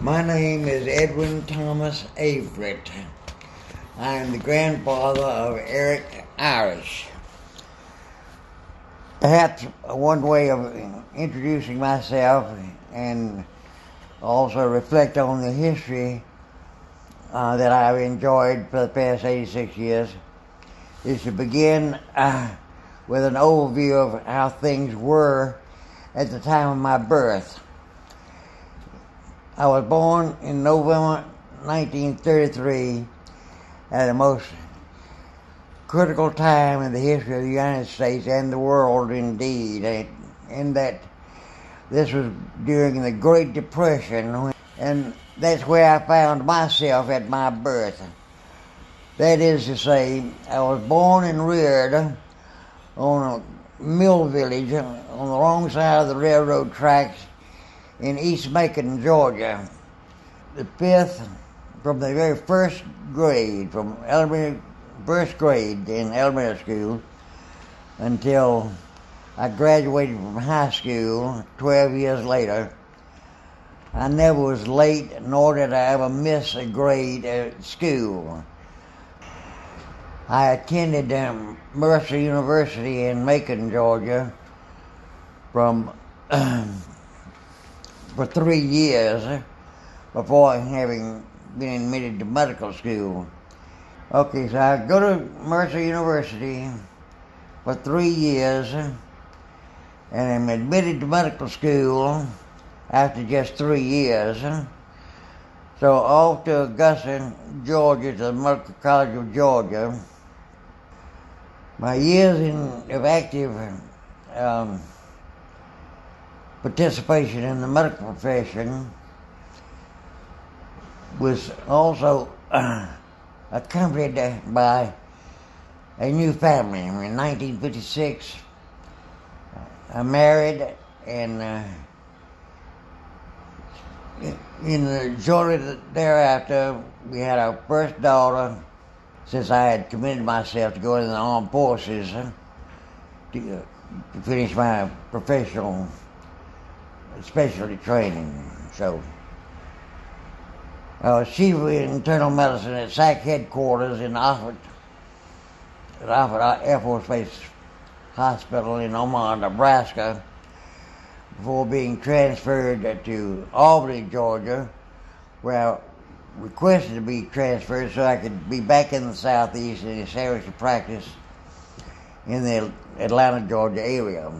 My name is Edwin Thomas Averett. I am the grandfather of Eric Irish. Perhaps one way of introducing myself and also reflect on the history that I've enjoyed for the past 86 years is to begin with an overview of how things were at the time of my birth. I was born in November 1933 at the most critical time in the history of the United States and the world indeed, in that this was during the Great Depression, and that's where I found myself at my birth. That is to say, I was born and reared on a mill village on the wrong side of the railroad tracks in East Macon, Georgia. The fifth, from the very first grade, from first grade in elementary school until I graduated from high school 12 years later, I never was late, nor did I ever miss a grade at school. I attended Mercer University in Macon, Georgia, for 3 years before having been admitted to medical school. Okay, so I go to Mercer University for 3 years and I'm admitted to medical school after just 3 years. So off to Augusta, Georgia, to the Medical College of Georgia. My years of active participation in the medical profession was also accompanied by a new family. In 1956, I married, and shortly thereafter, we had our first daughter, since I had committed myself to go into the armed forces to finish my professional specialty training. So I was chief of internal medicine at SAC headquarters in Offutt Air Force Base Hospital in Omaha, Nebraska, before being transferred to Albany, Georgia, where I requested to be transferred so I could be back in the Southeast and establish a practice in the Atlanta, Georgia area.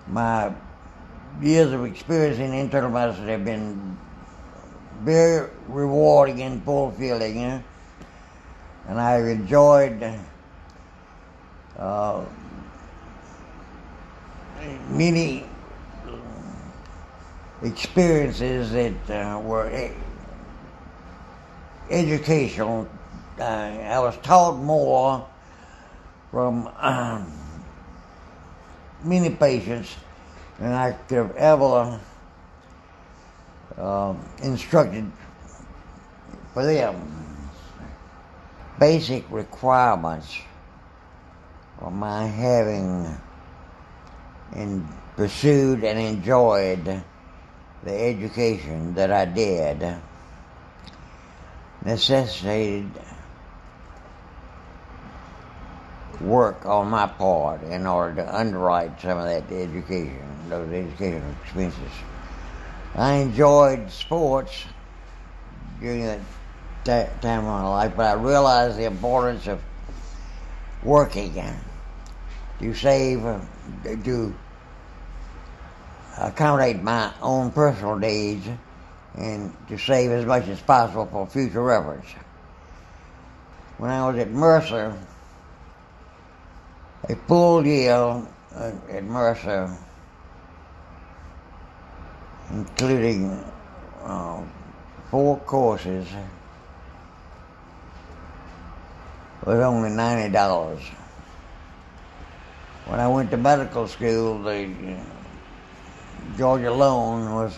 My years of experience in internal medicine have been very rewarding and fulfilling, and I've enjoyed many experiences that were educational. I was taught more from many patients than I could have ever instructed for them. Basic requirements for my having pursued and enjoyed the education that I did necessitated work on my part in order to underwrite some of that education, those educational expenses. I enjoyed sports during that time of my life, but I realized the importance of working to save, to accommodate my own personal needs and to save as much as possible for future reference. When I was at Mercer, a full year at Mercer, including 4 courses, was only $90. When I went to medical school, the Georgia loan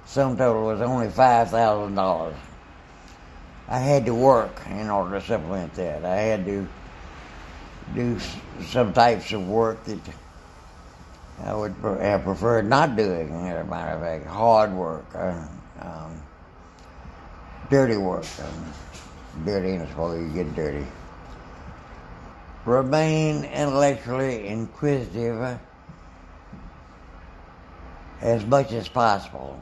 sum total was only $5,000. I had to work in order to supplement that. I had to do some types of work that I would have preferred not doing, as a matter of fact, hard work, dirty work. Dirty, and I suppose you get dirty. Remain intellectually inquisitive as much as possible.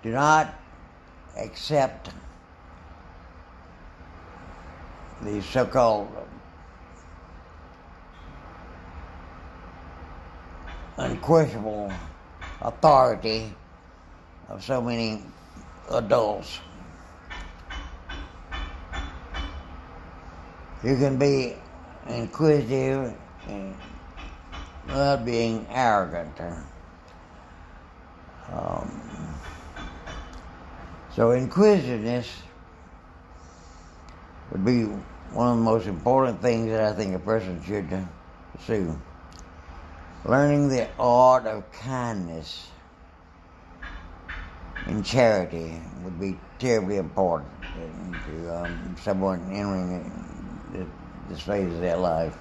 Do not accept the so-called unquestionable authority of so many adults. You can be inquisitive without being arrogant. So inquisitiveness would be one of the most important things that I think a person should pursue. Learning the art of kindness and charity would be terribly important to someone entering this phase of their life.